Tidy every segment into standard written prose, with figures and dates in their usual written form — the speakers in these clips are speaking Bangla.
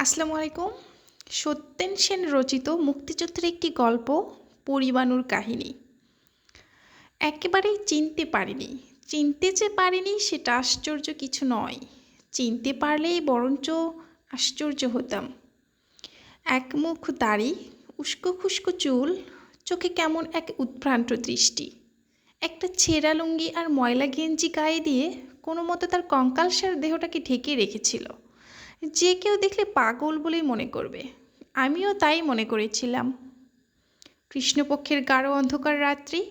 আসসালামু আলাইকুম। সত্যেন সেন রচিত মুক্তিযুদ্ধের একটি গল্প পরিবাণুর কাহিনী। একেবারেই চিনতে পারিনি। চিনতে যে পারিনি সেটা আশ্চর্য কিছু নয়। চিনতে পারলেই বরঞ্চ আশ্চর্য হতাম। এক মুখ দাড়ি, উস্কো খুস্কো চুল, চোখে কেমন এক উদ্ভ্রান্ত দৃষ্টি। একটা ছেঁড়া লুঙ্গি আর ময়লা গেঞ্জি গায়ে দিয়ে কোনো মতো তার কঙ্কালসার দেহটাকে ঢেকে রেখেছিল। যে কেউ দেখলে পাগল বলেই মনে করবে। আমিও তাই মনে করেছিলাম। কৃষ্ণপক্ষের গাঢ় অন্ধকার রাত্রি।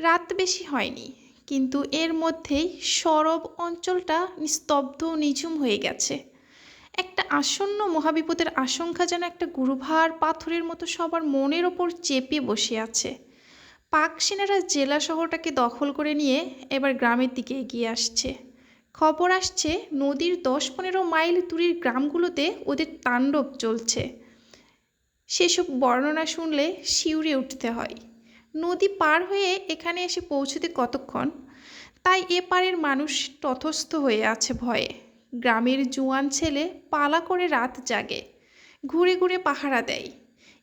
রাত বেশি হয়নি, কিন্তু এর মধ্যেই সরব অঞ্চলটা নিস্তব্ধ নিঝুম হয়ে গেছে। একটা আসন্ন মহাবিপদের আশঙ্কা যেন একটা গুরুভার পাথরের মতো সবার মনের ওপর চেপে বসে আছে। পাক সেনারা জেলা শহরটাকে দখল করে নিয়ে এবার গ্রামের দিকে এগিয়ে আসছে। খবর আসছে নদীর 10-15 মাইল দূরের গ্রামগুলোতে ওদের তাণ্ডব চলছে। সেসব বর্ণনা শুনলে শিউরে উঠতে হয়। নদী পার হয়ে এখানে এসে পৌঁছতে কতক্ষণ, তাই এপারের মানুষ তথস্থ হয়ে আছে ভয়ে। গ্রামের জোয়ান ছেলে পালা করে রাত জাগে, ঘুরে ঘুরে পাহারা দেয়।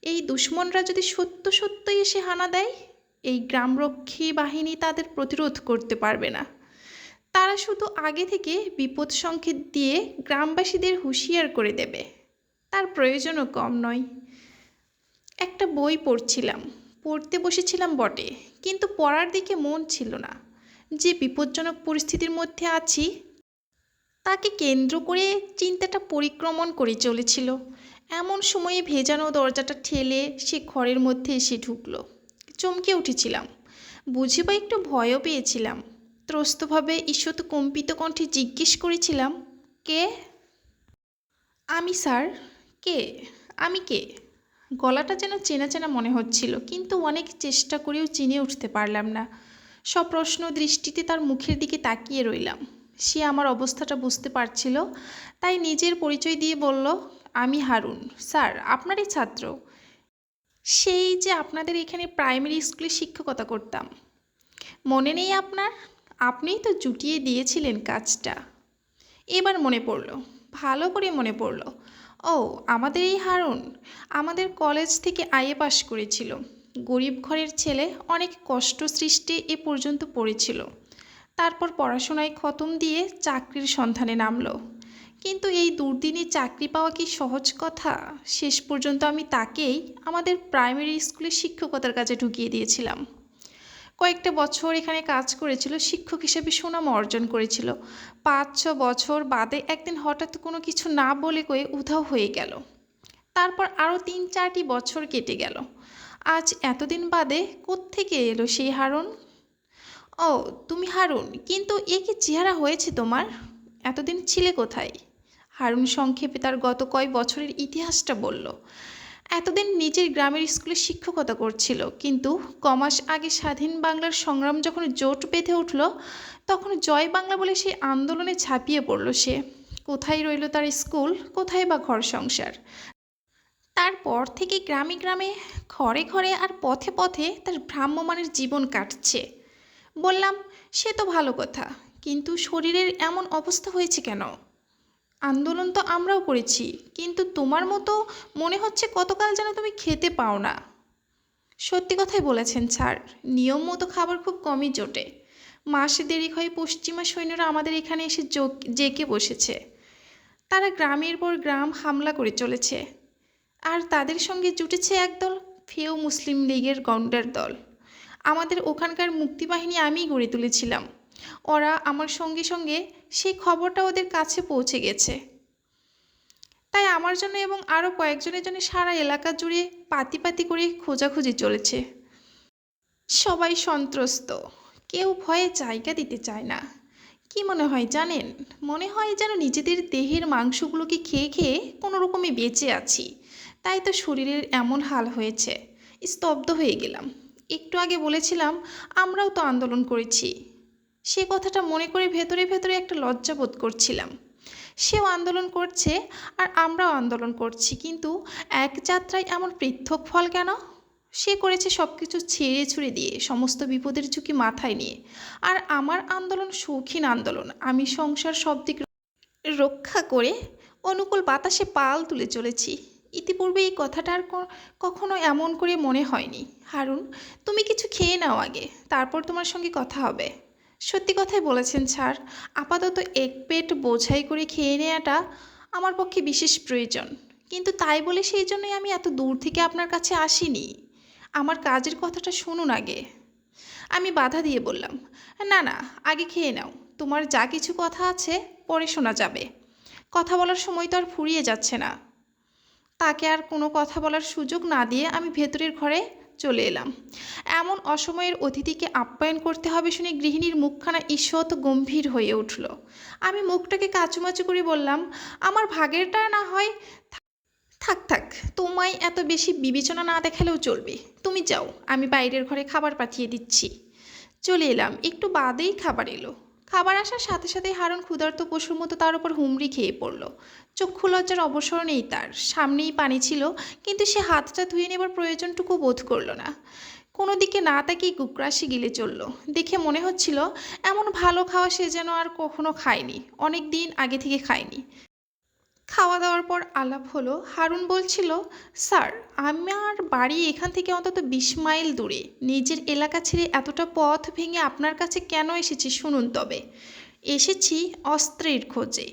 এই দুশ্মনরা যদি সত্য সত্যই এসে হানা দেয়, এই গ্রামরক্ষী বাহিনী তাদের প্রতিরোধ করতে পারবে না। তারা শুধু আগে থেকে বিপদ সংকেত দিয়ে গ্রামবাসীদের হুঁশিয়ার করে দেবে। তার প্রয়োজনও কম নয়। একটা বই পড়ছিলাম, পড়তে বসেছিলাম বটে, কিন্তু পড়ার দিকে মন ছিল না। যে বিপজ্জনক পরিস্থিতির মধ্যে আছি তাকে কেন্দ্র করে চিন্তাটা পরিক্রমণ করে চলেছিল। এমন সময়ে ভেজানো দরজাটা ঠেলে সে ঘরের মধ্যে এসে ঢুকলো। চমকে উঠেছিলাম, বুঝি বা একটু ভয়ও পেয়েছিলাম। ত্রস্তভাবে ঈষৎ কম্পিত কণ্ঠে জিজ্ঞেস করেছিলাম, কে? আমি স্যার। কে? আমি কে? গলাটা যেন চেনা চেনা মনে হচ্ছিল, কিন্তু অনেক চেষ্টা করেও চিনে উঠতে পারলাম না। সপ্রশ্ন দৃষ্টিতে তার মুখের দিকে তাকিয়ে রইলাম। সে আমার অবস্থাটা বুঝতে পারছিল, তাই নিজের পরিচয় দিয়ে বলল, আমি হারুন, স্যার আপনারই ছাত্র। সেই যে আপনাদের এখানে প্রাইমারি স্কুলে শিক্ষকতা করতাম। মনে নেই আপনার? আপনিই তো জুটিয়ে দিয়েছিলেন কাজটা। এবার মনে পড়ল, ভালো করে মনে পড়ল। ও, আমাদের এই হারুন আমাদের কলেজ থেকে আইএ পাশ করেছিল। গরিব ঘরের ছেলে, অনেক কষ্ট সৃষ্টে এ পর্যন্ত পড়েছিল। তারপর পড়াশোনায় খতম দিয়ে চাকরির সন্ধানে নামলো। কিন্তু এই দুর্দিনে চাকরি পাওয়া কি সহজ কথা? শেষ পর্যন্ত আমি তাকেই আমাদের প্রাইমারি স্কুলে শিক্ষকতার কাজে ঢুকিয়ে দিয়েছিলাম। কয়েকটা বছর এখানে কাজ করেছিল, শিক্ষক হিসেবে সুনাম অর্জন করেছিল। 5-6 বছর বাদে একদিন হঠাৎ কোনো কিছু না বলে কয়ে উধাও হয়ে গেল। তারপর আরও 3-4টি বছর কেটে গেল। আজ এতদিন বাদে কোত্থেকে এলো সেই হারুন? ও, তুমি হারুন, কিন্তু এ কি চেহারা হয়েছে তোমার? এতদিন ছিলে কোথায়? হারুন সংক্ষেপে তার গত কয়েক বছরের ইতিহাসটা বলল। এতদিন নিজের গ্রামের স্কুলে শিক্ষকতা করছিল, কিন্তু কমাস আগে স্বাধীন বাংলার সংগ্রাম যখন জোট বেঁধে উঠল, তখন জয় বাংলা বলে সেই আন্দোলনে ঝাঁপিয়ে পড়ল সে। কোথায় রইল তার স্কুল, কোথায় বা ঘর সংসার? তারপর থেকে গ্রামে গ্রামে, ঘরে ঘরে আর পথে পথে তার ভ্রাম্যমাণের জীবন কাটছে। বললাম, সে তো ভালো কথা, কিন্তু শরীরের এমন অবস্থা হয়েছে কেন? আন্দোলন তো আমরাও করেছি, কিন্তু তোমার মতো মনে হচ্ছে কতকাল যেন তুমি খেতে পাও না। সত্যি কথাই বলেছেন স্যার, নিয়ম মতো খাবার খুব কমই জোটে। মাসে দেরি হয়ে পশ্চিমা সৈন্যরা আমাদের এখানে এসে জেঁকে বসেছে। তারা গ্রামের পর গ্রাম হামলা করে চলেছে, আর তাদের সঙ্গে জুটেছে একদল ফেও মুসলিম লীগের গন্ডার দল। আমাদের ওখানকার মুক্তিবাহিনী আমিই গড়ে তুলেছিলাম। ওরা আমার সঙ্গে সঙ্গে সেই খবরটা ওদের কাছে পৌঁছে গেছে। তাই আমার জন্য এবং আরও কয়েকজনের জন্য সারা এলাকা জুড়ে পাতি পাতি করে খোঁজাখুঁজি চলেছে। সবাই সন্ত্রস্ত, কেউ ভয়ে জায়গা দিতে চায় না। কি মনে হয় জানেন? মনে হয় যেন নিজেদের দেহের মাংসগুলোকে খেয়ে খেয়ে কোনো রকমে বেঁচে আছি। তাই তো শরীরের এমন হাল হয়েছে। স্তব্ধ হয়ে গেলাম। একটু আগে বলেছিলাম আমরাও তো আন্দোলন করেছি। সে কথাটা মনে করে ভেতরে ভেতরে একটা লজ্জা বোধ করছিলাম। সেও আন্দোলন করছে আর আমরাও আন্দোলন করছি, কিন্তু এক যাত্রায় এমন পৃথক ফল কেন? সে করেছে সব কিছু ছেড়ে ছুড়ে দিয়ে, সমস্ত বিপদের ঝুঁকি মাথায় নিয়ে। আর আমার আন্দোলন শৌখিন আন্দোলন। আমি সংসার সব দিক রক্ষা করে অনুকূল বাতাসে পাল তুলে চলেছি। ইতিপূর্বে এই কথাটা আর কখনো এমন করে মনে হয়নি। হারুন, তুমি কিছু খেয়ে নাও আগে, তারপর তোমার সঙ্গে কথা হবে। সত্যি কথাই বলেছেন স্যার, আপাতত এক পেট বোঝাই করে খেয়ে নেওয়াটা আমার পক্ষে বিশেষ প্রয়োজন। কিন্তু তাই বলে সেই জন্যই আমি এত দূর থেকে আপনার কাছে আসিনি। আমার কাজের কথাটা শুনুন আগে। আমি বাধা দিয়ে বললাম, না না, আগে খেয়ে নাও, তোমার যা কিছু কথা আছে পরে শোনা যাবে। কথা বলার সময় তো আর ফুরিয়ে যাচ্ছে না। তাকে আর কোনো কথা বলার সুযোগ না দিয়ে আমি ভেতরের ঘরে চলে এলাম। এমন অসময়ের অতিথিকে আপ্যায়ন করতে হবে শুনে গৃহিণীর মুখখানা ঈষৎ গম্ভীর হয়ে উঠল। আমি মুখটাকে কাচুমাচু করে বললাম, আমার ভাগেরটা না হয় থাক থাক, তোমায় এত বেশি বিবেচনা না দেখালেও চলবে। তুমি যাও, আমি বাইরের ঘরে খাবার পাঠিয়ে দিচ্ছি। চলে এলাম। একটু বাদেই খাবার এলো। খাবার আসার সাথে সাথে হারুন ক্ষুধার্ত পশুর মতো তার উপর হুমড়ি খেয়ে পড়ল। চক্ষু লজ্জার অবসর নেই তার, সামনেই পানি ছিল, কিন্তু সে হাতটা ধুয়ে নেবার প্রয়োজনটুকু বোধ করল না। কোনো দিকে না তাকিয়ে গুকরাশি গিলে চলল। দেখে মনে হচ্ছিল এমন ভালো খাওয়া সে যেন আর কখনো খায়নি, অনেক দিন আগে থেকে খায়নি। খাওয়া দাওয়ার পর আলাপ হলো। হারুন বলছিল, স্যার, আমার বাড়ি এখান থেকে অন্তত 20 মাইল দূরে। নিজের এলাকা ছেড়ে এতটা পথ ভেঙে আপনার কাছে কেন এসেছি শুনুন তবে। এসেছি অস্ত্রের খোঁজে।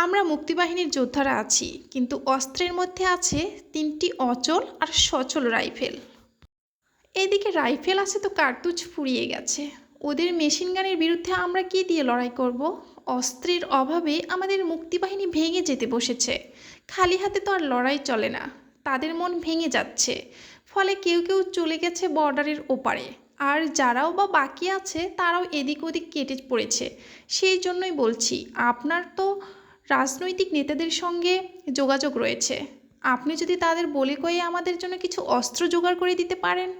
আমরা মুক্তিবাহিনীর যোদ্ধারা আছি, কিন্তু অস্ত্রের মধ্যে আছে 3টি অচল আর সচল রাইফেল। এদিকে রাইফেল আছে তো কার্তুজ ফুরিয়ে গেছে। ওদের মেশিন গানের বিরুদ্ধে আমরা কি দিয়ে লড়াই করব? অস্ত্রের অভাবে আমাদের মুক্তিবাহিনী ভেঙে যেতে বসেছে। খালি হাতে তো আর লড়াই চলে না। তাদের মন ভেঙে যাচ্ছে। ফলে কেউ কেউ চলে গেছে বর্ডারের ওপারে, আর যারাও বা বাকি আছে তারাও এদিক ওদিক কেটে পড়েছে। সেই জন্যই বলছি, আপনার তো রাজনৈতিক নেতাদের সঙ্গে যোগাযোগ রয়েছে। আপনি যদি তাদের বলে কয়ে আমাদের জন্য কিছু অস্ত্র জোগাড় করে দিতে পারেন।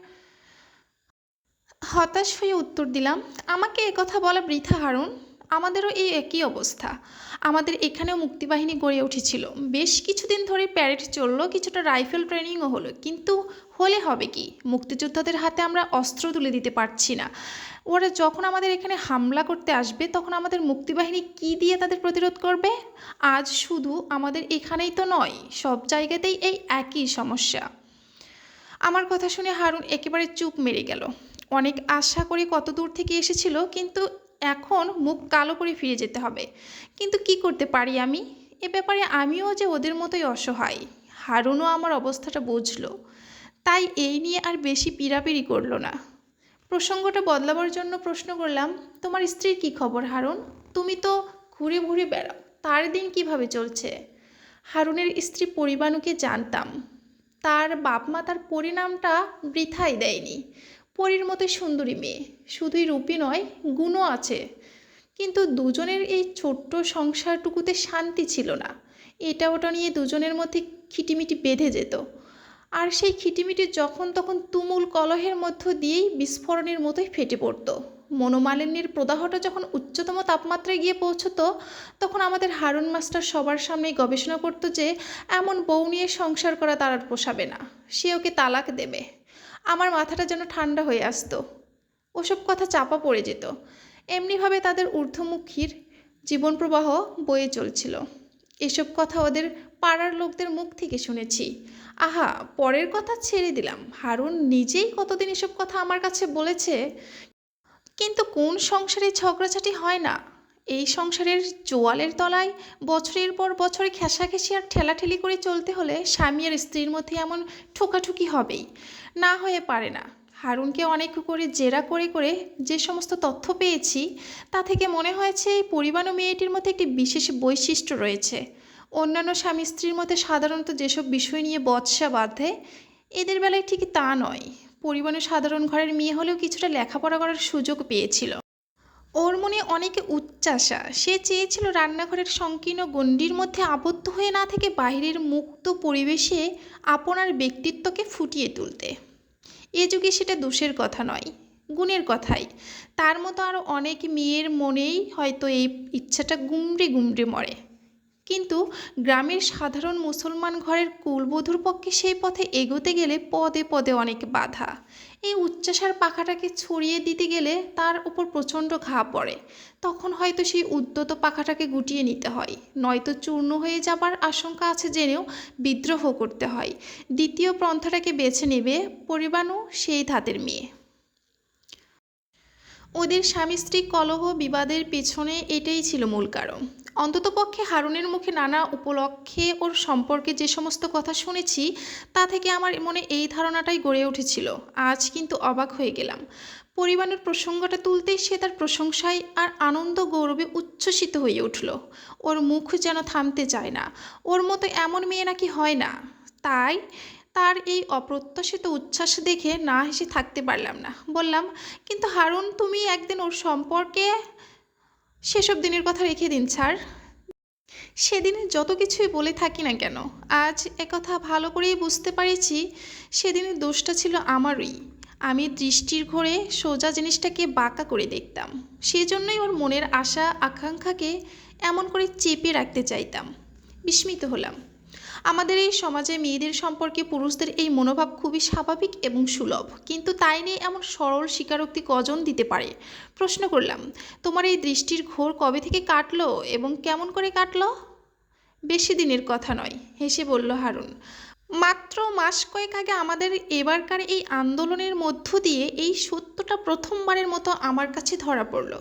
হতাশ হয়ে উত্তর দিলাম, আমাকে একথা বলা বৃথা হারুন। আমাদেরও এই একই অবস্থা। আমাদের এখানেও মুক্তিবাহিনী গড়ে উঠেছিল। বেশ কিছুদিন ধরে প্যারেড চললো, কিছুটা রাইফেল ট্রেনিংও হলো, কিন্তু হলে হবে কি? মুক্তিযোদ্ধাদের হাতে আমরা অস্ত্র তুলে দিতে পারছি না। ওরা যখন আমাদের এখানে হামলা করতে আসবে তখন আমাদের মুক্তিবাহিনী কি দিয়ে তাদের প্রতিরোধ করবে? আজ শুধু আমাদের এখানেই তো নয়, সব জায়গাতেই এই একই সমস্যা। আমার কথা শুনে হারুন একেবারে চুপ মেরে গেল। অনেক আশা করে কত দূর থেকে এসেছিল, কিন্তু এখন মুখ কালো করে ফিরে যেতে হবে। কিন্তু কি করতে পারি আমি? এ ব্যাপারে আমিও যে ওদের মতোই অসহায়। হারুনও আমার অবস্থাটা বুঝল, তাই এই নিয়ে আর বেশি পীড়াপিড়ি করল না। প্রসঙ্গটা বদলাবার জন্য প্রশ্ন করলাম, তোমার স্ত্রীর কী খবর হারুন? তুমি তো ঘুরে ঘুরে বেড়াও, তার দিন কিভাবে চলছে? হারুনের স্ত্রী পরিবাণুকে জানতাম। তার বাপ মা তার পরিণামটা বৃথাই দেয়নি। পরীর মতো সুন্দরী মেয়ে, শুধুই রূপী নয়, গুণও আছে। কিন্তু দুজনের এই ছোট্ট সংসারটুকুতে শান্তি ছিল না। এটা ওটা নিয়ে দুজনের মধ্যে খিটিমিটি বেঁধে যেত। আর সেই খিটিমিটি যখন তখন তুমুল কলহের মধ্য দিয়েই বিস্ফোরণের মতোই ফেটে পড়ত। মনোমালিন্যের প্রদাহটা যখন উচ্চতম তাপমাত্রায় গিয়ে পৌঁছতো, তখন আমাদের হারুন মাস্টার সবার সামনেই গবেষণা করতো যে এমন বউ নিয়ে সংসার করা তার আর পোষাবে না, সে ওকে তালাক দেবে। আমার মাথাটা যেন ঠান্ডা হয়ে আসতো। ওসব কথা চাপা পড়ে যেত। এমনিভাবে তাদের ঊর্ধ্বমুখীর জীবন প্রবাহ বয়ে চলছিল। এসব কথা ওদের পাড়ার লোকদের মুখ থেকে শুনেছি। আহা, পরের কথা ছেড়ে দিলাম, হারুন নিজেই কতদিন এসব কথা আমার কাছে বলেছে। কিন্তু কোন সংসারে ঝগড়াঝাটি হয় না? এই সংসারের জোয়ালের তলায় বছরের পর বছর ঘেঁষাঘেঁষি আর ঠেলাঠেলি করে চলতে হলে স্বামী আর স্ত্রীর মধ্যে এমন ঠোকাঠুকি হবেই, না হয়ে পারে না। হারুনকে অনেক করে জেরা করে করে যে সমস্ত তথ্য পেয়েছি, তা থেকে মনে হয়েছে এই পরিবাণু মেয়েটির মধ্যে একটি বিশেষ বৈশিষ্ট্য রয়েছে। অন্যান্য স্বামী স্ত্রীর মধ্যে সাধারণত যেসব বিষয় নিয়ে বচসা বাঁধে, এদের বেলায় ঠিক তা নয়। পরিবাণু সাধারণ ঘরের মেয়ে হলেও কিছুটা লেখাপড়া করার সুযোগ পেয়েছিল। ওর মনে অনেক উচ্চাশা। সে চেয়েছিল রান্নাঘরের সংকীর্ণ গণ্ডির মধ্যে আবদ্ধ হয়ে না থেকে বাইরের মুক্ত পরিবেশে আপনার ব্যক্তিত্বকে ফুটিয়ে তুলতে। এ যুগে সেটা দোষের কথা নয়, গুণের কথাই। তার মতো আরও অনেক মেয়ের মনেই হয়তো এই ইচ্ছাটা গুমড়ে গুমড়ে মরে। কিন্তু গ্রামের সাধারণ মুসলমান ঘরের কুলবধূর পক্ষে সেই পথে এগোতে গেলে পদে পদে অনেক বাধা। এই উচ্চাসার পাখাটাকে ছড়িয়ে দিতে গেলে তার উপর প্রচণ্ড ঘা পড়ে। তখন হয়তো সেই উদ্যত পাখাটাকে গুটিয়ে নিতে হয়, নয়তো চূর্ণ হয়ে যাবার আশঙ্কা আছে জেনেও বিদ্রোহ করতে হয়। দ্বিতীয় পন্থাটাকে বেছে নেবে পরিবাণু, সেই ধাতের মেয়ে। ওদের স্বামী স্ত্রী কলহ বিবাদের পেছনে এটাই ছিল মূল কারণ। অন্ততপক্ষে হারুনের মুখে নানা উপলক্ষে ওর সম্পর্কে যে সমস্ত কথা শুনেছি তা থেকে আমার মনে এই ধারণাটাই গড়ে উঠেছিল। আজ কিন্তু অবাক হয়ে গেলাম। পরিবারের প্রসঙ্গটা তুলতেই সে তার প্রশংসায় আর আনন্দ গৌরবে উচ্ছ্বসিত হয়ে উঠল। ওর মুখ যেন থামতে চায় না। ওর মতো এমন মেয়ে নাকি হয় না। তাই তার এই অপ্রত্যাশিত উচ্ছ্বাস দেখে না হেসে থাকতে পারলাম না। বললাম, কিন্তু হারুন, তুমি একদিন ওর সম্পর্কে। সেসব দিনের কথা রেখে দিন স্যার। সেদিনে যত কিছুই বলে থাকি না কেন, আজ একথা ভালো করেই বুঝতে পারছি, সেদিনের দোষটা ছিল আমারই। আমি দৃষ্টির ঘোরে সোজা জিনিসটাকে বাঁকা করে দেখতাম। সেজন্যই ওর মনের আশা আকাঙ্ক্ষাকে এমন করে চেপে রাখতে চাইতাম। বিস্মিত হলাম। আমাদের এই সমাজে মেয়েদের সম্পর্কে পুরুষদের এই মনোভাব খুবই স্বাভাবিক এবং সুলভ, কিন্তু তাই নিয়ে এমন সরল স্বীকারোক্তি কজন দিতে পারে? প্রশ্ন করলাম, তোমার এই দৃষ্টির ঘোর কবে থেকে কাটলো এবং কেমন করে কাটলো? বেশি দিনের কথা নয়, হেসে বলল হারুন। মাত্র মাস কয়েক আগে আমাদের এবারকার এই আন্দোলনের মধ্য দিয়ে এই সত্যটা প্রথমবারের মতো আমার কাছে ধরা পড়ল।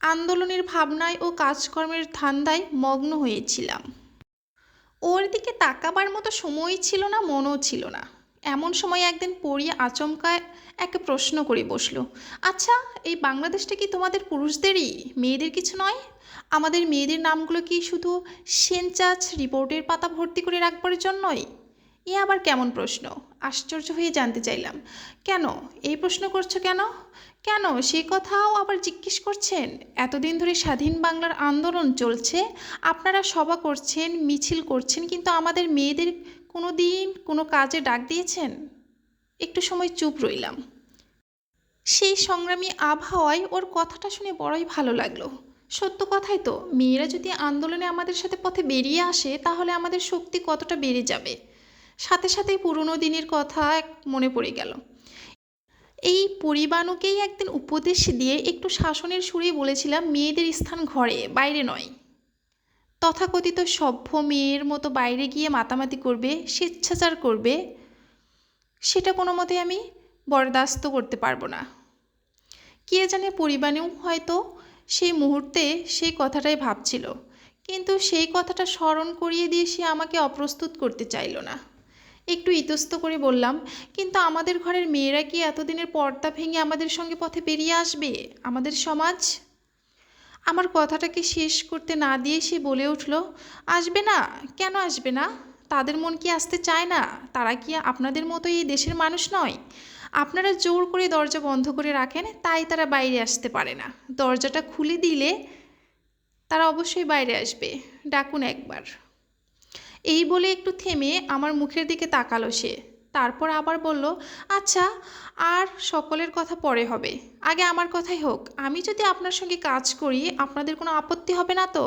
আন্দোলনের ভাবনায় ও কাজকর্মের ধান্দায় মগ্ন হয়েছিলাম। ওর দিকে তাকাবার মতো সময়ই ছিল না, মনও ছিল না। এমন সময় একদিন পড়িয়ে আচমকা এক প্রশ্ন করে বসলো, আচ্ছা, এই বাংলাদেশটা কি তোমাদের পুরুষদেরই, মেয়েদের কিছু নয়? আমাদের মেয়েদের নামগুলো কি শুধু সেনচাচ রিপোর্টের পাতা ভর্তি করে রাখবার জন্যই? এ আবার কেমন প্রশ্ন? আশ্চর্য হয়ে জানতে চাইলাম, কেন এই প্রশ্ন করছো? কেন কেন সে কথাও আবার জিজ্ঞেস করছেন? এতদিন ধরে স্বাধীন বাংলার আন্দোলন চলছে, আপনারা সভা করছেন, মিছিল করছেন, কিন্তু আমাদের মেয়েদের কোনো দিন কোনো কাজে ডাক দিয়েছেন? একটু সময় চুপ রইলাম। সেই সংগ্রামী আবহাওয়ায় ওর কথাটা শুনে বড়ই ভালো লাগলো। সত্য কথাই তো, মেয়েরা যদি আন্দোলনে আমাদের সাথে পথে বেরিয়ে আসে তাহলে আমাদের শক্তি কতটা বেড়ে যাবে। সাথে সাথেই পুরনো দিনের কথা মনে পড়ে গেল। এই পরিবাণুকেই একদিন উপদেশ দিয়ে একটু শাসনের সুরেই বলেছিলাম, মেয়েদের স্থান ঘরে, বাইরে নয়। তথাকথিত সভ্য মেয়ের মতো বাইরে গিয়ে মাতামাতি করবে, স্বেচ্ছাচার করবে, সেটা কোনো মতে আমি বরদাস্ত করতে পারবো না। কে জানে পরিবাণু হয়তো সেই মুহূর্তে সেই কথাটাই ভাবছিল, কিন্তু সেই কথাটা স্মরণ করিয়ে দিয়ে সে আমাকে অপ্রস্তুত করতে চাইল না। একটু ইতস্ত করে বললাম, কিন্তু আমাদের ঘরের মেয়েরা কি এতদিনের পর্দা ভেঙে আমাদের সঙ্গে পথে বেরিয়ে আসবে? আমাদের সমাজ। আমার কথাটাকে শেষ করতে না দিয়ে সে বলে উঠল, আসবে না? কেন আসবে না? তাদের মন কি আসতে চায় না? তারা কি আপনাদের মতো এই দেশের মানুষ নয়? আপনারা জোর করে দরজা বন্ধ করে রাখেন, তাই তারা বাইরে আসতে পারে না। দরজাটা খুলে দিলে তারা অবশ্যই বাইরে আসবে। ডাকুন একবার। এই বলে একটু থেমে আমার মুখের দিকে তাকালো সে। তারপর আবার বলল, আচ্ছা, আর সকলের কথা পরে হবে, আগে আমার কথাই হোক। আমি যদি আপনার সঙ্গে কাজ করি আপনাদের কোনো আপত্তি হবে না তো?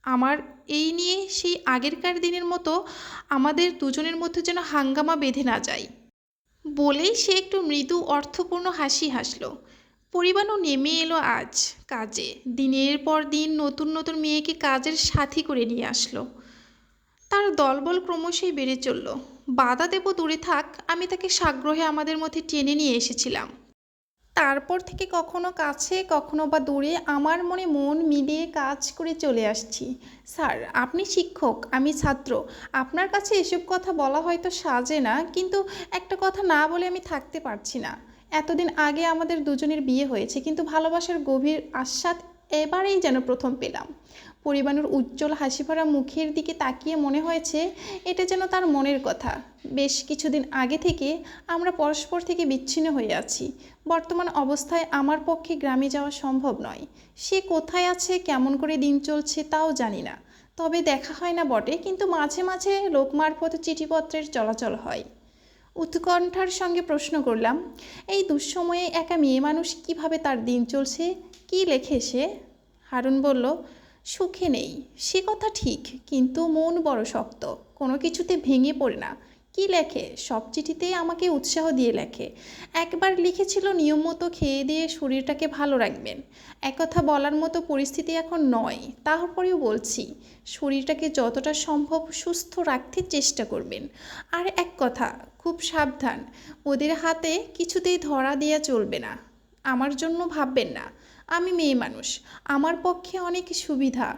আমার এই নিয়ে সেই আগেরকার দিনের মতো আমাদের দুজনের মধ্যে যেন হাঙ্গামা বেঁধে না যায়। বলেই সে একটু মৃদু অর্থপূর্ণ হাসি হাসল। পরিবাণু নেমে এলো আজ কাজে। দিনের পর দিন নতুন নতুন মেয়েকে কাজের সাথী করে নিয়ে আসলো। তার দলবল ক্রমশই বেড়ে চলল। বাধা দেব দূরে থাক, আমি তাকে সাগ্রহে আমাদের মধ্যে টেনে নিয়ে এসেছিলাম। তারপর থেকে কখনো কাছে কখনো বা দূরে আমার মনে মন মিলিয়ে কাজ করে চলে আসছি। স্যার, আপনি শিক্ষক, আমি ছাত্র। আপনার কাছে এসব কথা বলা হয়তো সাজে না, কিন্তু একটা কথা না বলে আমি থাকতে পারছি না। এতদিন আগে আমাদের দুজনের বিয়ে হয়েছে, কিন্তু ভালোবাসার গভীর আস্বাদ এবারেই যেন প্রথম পেলাম। পরিবাণুর উজ্জ্বল হাসিভরা মুখের দিকে তাকিয়ে মনে হয়েছে এটা যেন তার মনের কথা। বেশ কিছুদিন আগে থেকে আমরা পরস্পর থেকে বিচ্ছিন্ন হয়ে আছি। বর্তমান অবস্থায় আমার পক্ষে গ্রামে যাওয়া সম্ভব নয়। সে কোথায় আছে, কেমন করে দিন চলছে তাও জানি না। তবে দেখা হয় না বটে, কিন্তু মাঝে মাঝে লোক মারফত চিঠিপত্রের চলাচল হয়। উৎকণ্ঠার সঙ্গে প্রশ্ন করলাম, এই দুঃসময়ে একা মেয়ে মানুষ কিভাবে তার দিন চলছে, কি লেখে সে? হারুন বলল, সুখে নেই, সে কথা ঠিক, কিন্তু মন বড় শক্ত, কোনো কিছুতে ভেঙে পড়ে না। কি লেখে? সব চিঠিতেই আমাকে উৎসাহ দিয়ে লেখে। একবার লিখেছিল নিয়ম মতো খেয়ে দিয়ে শরীরটাকে ভালো রাখবেন। একথা বলার মতো পরিস্থিতি এখন নয়, তারপরেও বলছি, শরীরটাকে যতটা সম্ভব সুস্থ রাখতে চেষ্টা করবেন। আর এক কথা, খুব সাবধান, ওদের হাতে কিছুতেই ধরা দেয়া চলবে না। আমার জন্য ভাববেন না, আমি মেয়ে মানুষ, আমার পক্ষে অনেক সুবিধা।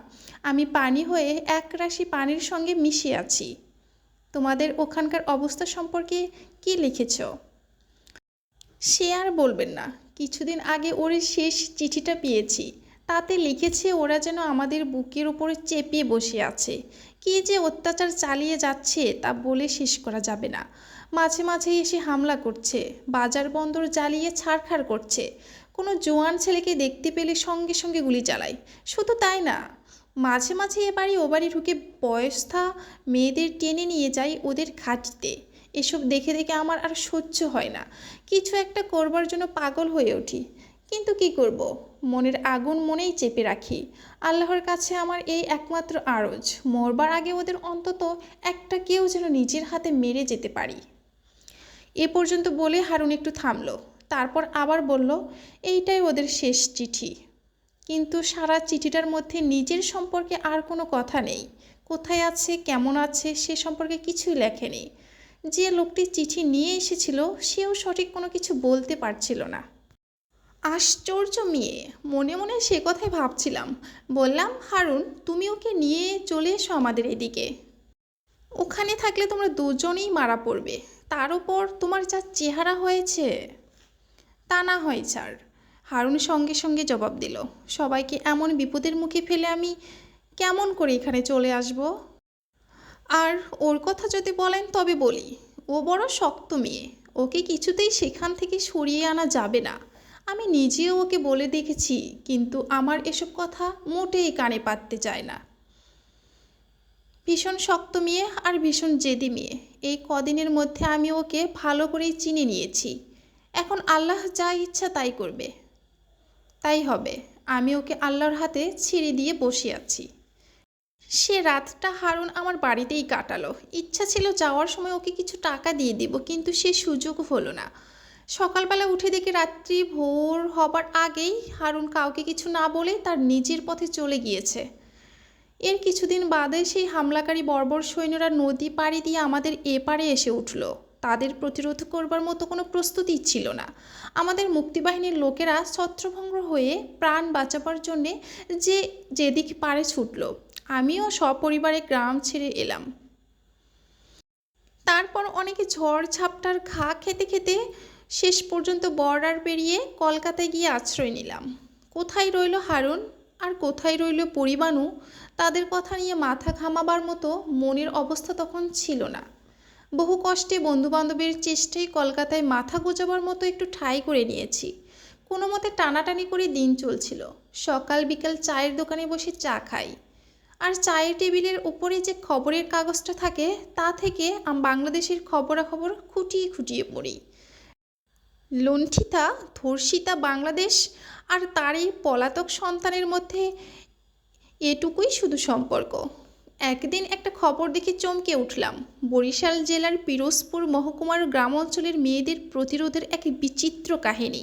আমি পানি হয়ে এক রাশি পানির সঙ্গে মিশে আছি। তোমাদের ওখানকার অবস্থা সম্পর্কে কি লিখেছ? সে আর বলবেন না, কিছুদিন আগে ওর শেষ চিঠিটা পেয়েছি। তাতে লিখেছে ওরা যেন আমাদের বুকের উপরে চেপিয়ে বসে আছে। কী যে অত্যাচার চালিয়ে যাচ্ছে তা বলে শেষ করা যাবে না। মাঝে মাঝে এসে হামলা করছে, বাজার বন্দর জ্বালিয়ে ছাড়খাড় করছে। কোনো জোয়ান ছেলেকে দেখতে পেলে সঙ্গে সঙ্গে গুলি চালায়। শুধু তাই না, মাঝে মাঝে এ বাড়ি ও বাড়ি ঢুকে বয়স্থা মেয়েদের টেনে নিয়ে যায় ওদের ঘাঁটিতে। এসব দেখে দেখে আমার আর সহ্য হয় না। কিছু একটা করবার জন্য পাগল হয়ে উঠি, কিন্তু কি করব, মনের আগুন মনেই চেপে রাখি। আল্লাহর কাছে আমার এই একমাত্র আরজ, মরবার আগে ওদের অন্তত একটা কেউ যেন নিজের হাতে মেরে যেতে পারি। এ পর্যন্ত বলে হারুন একটু থামলো, তারপর আবার বলল, এইটাই ওদের শেষ চিঠি। কিন্তু সারা চিঠিটার মধ্যে নিজের সম্পর্কে আর কোনো কথা নেই। কোথায় আছে, কেমন আছে, সে সম্পর্কে কিছুই লেখেনি। যে লোকটি চিঠি নিয়ে এসেছিল সেও সঠিক কোনো কিছু বলতে পারছিল না। আশ্চর্য মেয়ে, মনে মনে সে কথাই ভাবছিলাম। বললাম, হারুন, তুমি ওকে নিয়ে চলে এসো আমাদের এদিকে। ওখানে থাকলে তোমরা দুজনেই মারা পড়বে, তার উপর তোমার যা চেহারা হয়েছে। তা না হয় ছাড়, হারুন সঙ্গে সঙ্গে জবাব দিল। সবাইকে এমন বিপদের মুখে ফেলে আমি কেমন করে এখানে চলে আসব? আর ওর কথা যদি বলেন তবে বলি, ও বড় শক্ত মেয়ে, ওকে কিছুতেই সেখান থেকে সরিয়ে আনা যাবে না। আমি নিজেও ওকে বলে দেখেছি, কিন্তু আমার এসব কথা মোটেই কানে পাততে চায় না। ভীষণ শক্ত মেয়ে আর ভীষণ জেদি মেয়ে। এই কদিনের মধ্যে আমি ওকে ভালো করেই চিনে নিয়েছি। এখন আল্লাহ যা ইচ্ছা তাই করবে, তাই হবে। আমি ওকে আল্লাহর হাতে ছেড়ে দিয়ে বসে আছি। সে রাতটা হারুন আমার বাড়িতেই কাটালো। ইচ্ছা ছিল যাওয়ার সময় ওকে কিছু টাকা দিয়ে দেব, কিন্তু সে সুযোগ হলো না। সকালবেলা উঠে দেখি রাত্রি ভোর হবার আগেই হারুন কাউকে কিছু না বলে তার নিজের পথে চলে গিয়েছে। এর কিছুদিন বাদে সেই হামলাকারী বর্বর সৈন্যরা নদী পাড়ি দিয়ে আমাদের এপারে এসে উঠল। তাদের প্রতিরোধ করবার মতো কোনো প্রস্তুতি ছিল না। আমাদের মুক্তিবাহিনীর লোকেরা ছত্রভঙ্গ হয়ে প্রাণ বাঁচাবার জন্যে যেদিক পারে ছুটল। আমিও সপরিবারে গ্রাম ছেড়ে এলাম। তারপর অনেকে ঝড় ঝাপটার ঘা খেতে খেতে শেষ পর্যন্ত বর্ডার পেরিয়ে কলকাতায় গিয়ে আশ্রয় নিলাম। কোথায় রইল হারুন আর কোথায় রইল পরিবাণু, তাদের কথা নিয়ে মাথা ঘামাবার মতো মনের অবস্থা তখন ছিল না। বহু কষ্টে বন্ধুবান্ধবের চেষ্টায় কলকাতায় মাথা গোজাবার মতো একটু ঠাঁই করে নিয়েছি। কোনো মতে টানাটানি করে দিন চলছিল। সকাল বিকাল চায়ের দোকানে বসে চা খাই, আর চায়ের টেবিলের উপরে যে খবরের কাগজটা থাকে তা থেকে বাংলাদেশের খবরাখবর খুঁটিয়ে খুঁটিয়ে পড়ি। লুণ্ঠিতা ধর্ষিতা বাংলাদেশ আর তার এই পলাতক সন্তানের মধ্যে এটুকুই শুধু সম্পর্ক। একদিন একটা খবর দেখে চমকে উঠলাম। বরিশাল জেলার পিরোজপুর মহকুমার গ্রাম অঞ্চলের মেয়েদের প্রতিরোধের এক বিচিত্র কাহিনী।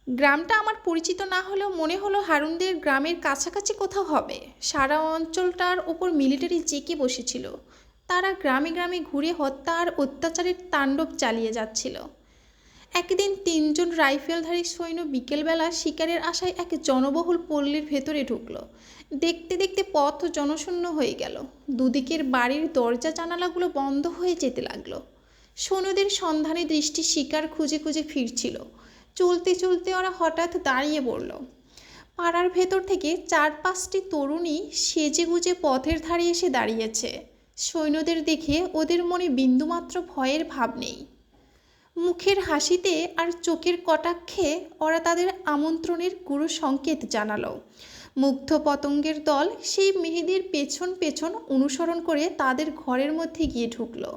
গ্রামটা আমার পরিচিত না হলেও মনে হলো হারুনদের গ্রামের কাছাকাছি কোথাও হবে। সারা অঞ্চলটার ওপর মিলিটারি জেঁকে বসেছিল। তারা গ্রামে গ্রামে ঘুরে হত্যা আর অত্যাচারের তাণ্ডব চালিয়ে যাচ্ছিল। একদিন 3 জন রাইফেলধারী সৈন্য বিকেলবেলা শিকারের আশায় এক জনবহুল পল্লীর ভেতরে ঢুকলো। দেখতে দেখতে পথ জনশূন্য হয়ে গেল। দুদিকের বাড়ির দরজা জানালাগুলো বন্ধ হয়ে যেতে লাগলো। সৈন্যদের সন্ধানে দৃষ্টি শিকার খুঁজে খুঁজে ফিরছিল। চলতে চলতে ওরা হঠাৎ দাঁড়িয়ে পড়ল। পাড়ার ভেতর থেকে 4-5টি তরুণী সেজেগুজে পথের ধারে এসে দাঁড়িয়েছে। সৈন্যদের দেখে ওদের মনে বিন্দুমাত্র ভয়ের ভাব নেই। মুখের হাসিতে আর চোখের কটাক্ষে ওরা তাদের আমন্ত্রণের গুরু সংকেত জানালো। মুগ্ধ পতঙ্গের দল সেই মেয়েদের পেছন পেছন অনুসরণ করে তাদের ঘরের মধ্যে গিয়ে ঢুকলো।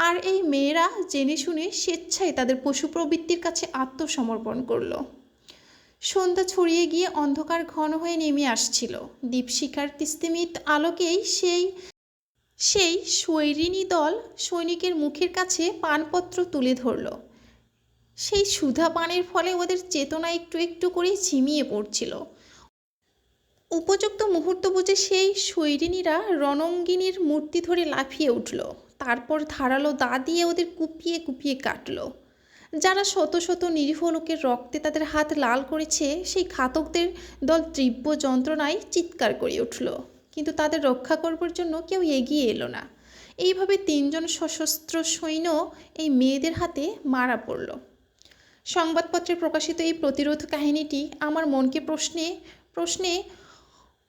আর এই মেয়েরা জেনে শুনে স্বেচ্ছায় তাদের পশু প্রবৃত্তির কাছে আত্মসমর্পণ করলো। সন্ধ্যা ছড়িয়ে গিয়ে অন্ধকার ঘন হয়ে নেমে আসছিল। দীপশিখার তিস্তিমিত আলোকেই সেই সেই সৈরিনী দল সৈনিকের মুখের কাছে পানপত্র তুলে ধরল। সেই সুধা পানের ফলে ওদের চেতনা একটু একটু করে ঝিমিয়ে পড়ছিল। উপযুক্ত মুহূর্ত বুঝে সেই সৈরিনীরা রণঙ্গিনীর মূর্তি ধরে লাফিয়ে উঠল। তারপর ধারালো দা দিয়ে ওদের কুপিয়ে কুপিয়ে কাটল। যারা শত শত নিরীহ লোকের রক্তে তাদের হাত লাল করেছে, সেই ঘাতকদের দল তীব্র যন্ত্রণায় চিৎকার করে উঠল, কিন্তু তাদের রক্ষা করবার জন্য কেউ এগিয়ে এলো না। এইভাবে 3 জন সশস্ত্র সৈন্য এই মেয়েদের হাতে মারা পড়ল। সংবাদপত্রে প্রকাশিত এই প্রতিরোধ কাহিনীটি আমার মনকে প্রশ্নে প্রশ্নে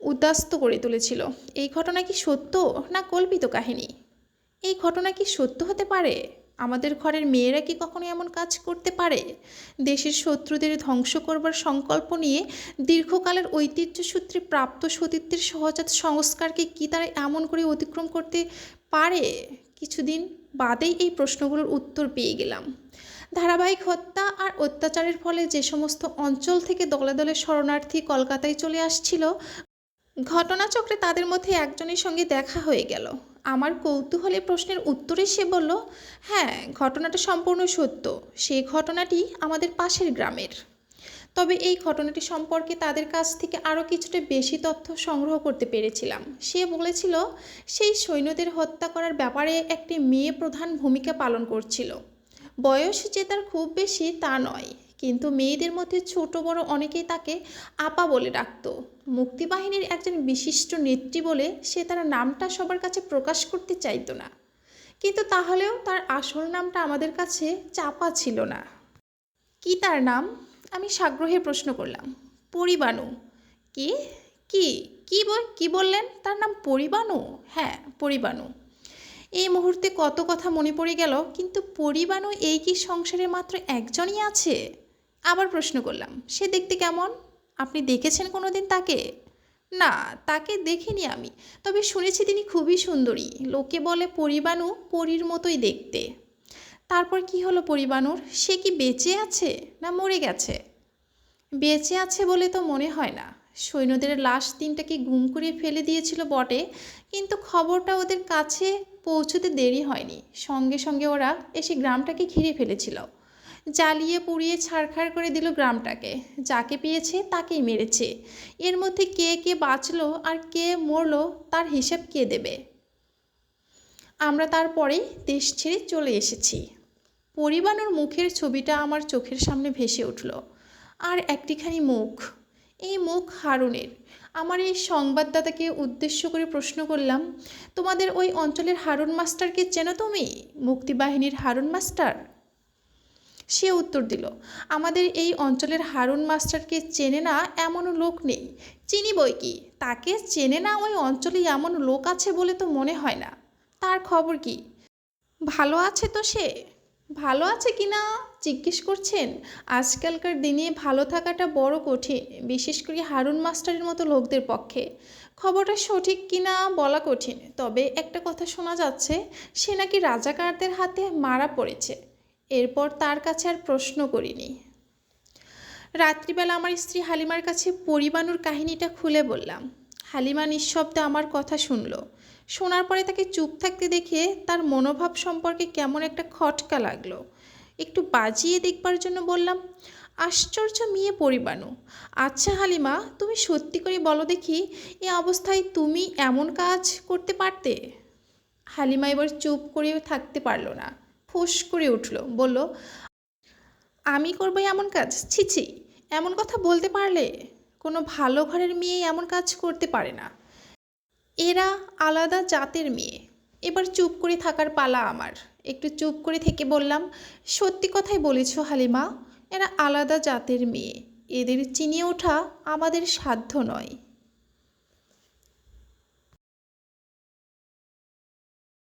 উদ্বাস্ত করে তুলেছিল। এই ঘটনা কি সত্য না কল্পিত কাহিনী? এই ঘটনা কি সত্য হতে পারে? আমাদের ঘরের মেয়েরা কি কখনো এমন কাজ করতে পারে? দেশের শত্রুদের ধ্বংস করবার সংকল্প নিয়ে দীর্ঘকালের ঐতিহ্যসূত্রে প্রাপ্ত সতীত্বের সহজাত সংস্কারকে কি তারা এমন করে অতিক্রম করতে পারে? কিছুদিন বাদেই এই প্রশ্নগুলোর উত্তর পেয়ে গেলাম। ধারাবাহিক হত্যা আর অত্যাচারের ফলে যে সমস্ত অঞ্চল থেকে দলে দলে শরণার্থী কলকাতায় চলে আসছিল, ঘটনাচক্রে তাদের মধ্যে একজনের সঙ্গে দেখা হয়ে গেল। আমার কৌতূহলী প্রশ্নের উত্তরে সে বলল, হ্যাঁ, ঘটনাটা সম্পূর্ণ সত্য। সেই ঘটনাটি আমাদের পাশের গ্রামের। তবে এই ঘটনাটি সম্পর্কে তাদের কাছ থেকে আরও কিছুটা বেশি তথ্য সংগ্রহ করতে পেরেছিলাম। সে বলেছিল, সেই সৈন্যদের হত্যা করার ব্যাপারে একটি মেয়ে প্রধান ভূমিকা পালন করছিল। বয়স যে তার খুব বেশি তা নয়, কিন্তু মেয়েদের মধ্যে ছোট বড় অনেকেই তাকে আপা বলে ডাকত। মুক্তিবাহিনীর একজন বিশিষ্ট নেত্রী বলে সে তার নামটা সবার কাছে প্রকাশ করতে চাইতো না, কিন্তু তাহলেও তার আসল নামটা আমাদের কাছে চাপা ছিল না। কি তার নাম? আমি সাগ্রহে প্রশ্ন করলাম। পরিবাণু। কি কি কি বললেন? তার নাম পরিবাণু? হ্যাঁ, পরিবাণু। এই মুহূর্তে কত কথা মনে পড়ে গেল, কিন্তু পরিবাণু এই কি সংসারে মাত্র একজনই আছে? আবার প্রশ্ন করলাম, সে দেখতে কেমন? আপনি দেখেছেন কোনো দিন তাকে? না, তাকে দেখিনি আমি, তবে শুনেছি তিনি খুবই সুন্দরী। লোকে বলে পরিবাণু পরীর মতোই দেখতে। তারপর কি হলো পরিবাণুর? সে কি বেঁচে আছে না মরে গেছে? বেঁচে আছে বলে তো মনে হয় না। সৈন্যদের লাশ 3টাকে গুম করে ফেলে দিয়েছিল বটে, কিন্তু খবরটা ওদের কাছে পৌঁছতে দেরি হয়নি। সঙ্গে সঙ্গে ওরা এসে গ্রামটাকে ঘিরে ফেলেছিল। জ্বালিয়ে পুড়িয়ে ছারখার করে দিল গ্রামটাকে। যাকে পেয়েছে তাকেই মেরেছে। এর মধ্যে কে কে বাঁচলো আর কে মরলো তার হিসাব কে দেবে? আমরা তারপরেই দেশ ছেড়ে চলে এসেছি। পরিবাণুর মুখের ছবিটা আমার চোখের সামনে ভেসে উঠল। আর একটিখানি মুখ, এই মুখ হারুনের। আমার এই সংবাদদাতাকে উদ্দেশ্য করে প্রশ্ন করলাম, তোমাদের ওই অঞ্চলের হারুন মাস্টারকে চেনো তুমি? মুক্তিবাহিনীর হারুন মাস্টার? সে উত্তর দিল, আমাদের এই অঞ্চলের হারুন মাস্টারকে চেনে না এমন লোক নেই। চিনি বই কি, তাকে চেনে না ওই অঞ্চলে এমন লোক আছে বলে তো মনে হয় না। তার খবর কি? ভালো আছে তো সে? ভালো আছে কি না জিজ্ঞেস করছেন? আজকালকার দিনে ভালো থাকাটা বড় কঠিন, বিশেষ করে হারুন মাস্টারের মতো লোকদের পক্ষে। খবরটা সঠিক কি না বলা কঠিন, তবে একটা কথা শোনা যাচ্ছে, সে নাকি রাজাকারদের হাতে মারা পড়েছে। এরপর তার কাছে আর প্রশ্ন করিনি। রাত্রিবেলা আমার স্ত্রী হালিমার কাছে পরিবাণুর কাহিনীটা খুলে বললাম। হালিমা নিঃশব্দে আমার কথা শুনল। শোনার পরে তাকে চুপ থাকতে দেখে তার মনোভাব সম্পর্কে কেমন একটা খটকা লাগলো। একটু বাজিয়ে দেখবার জন্য বললাম, আশ্চর্য মেয়ে পরিবাণু। আচ্ছা হালিমা, তুমি সত্যি করে বলো দেখি, এ অবস্থায় তুমি এমন কাজ করতে পারতে? হালিমা এবার চুপ করে থাকতে পারল না, ফোঁস করে উঠল, বলল, আমি করবো এমন কাজ? ছি ছি, এমন কথা বলতে পারলে? কোনো ভালো ঘরের মেয়ে এমন কাজ করতে পারে না। এরা আলাদা জাতের মেয়ে। এবার চুপ করে থাকার পালা আমার। একটু চুপ করে থেকে বললাম, সত্যি কথাই বলেছ হালিমা, এরা আলাদা জাতের মেয়ে। এদের চিনিয়ে ওঠা আমাদের সাধ্য নয়।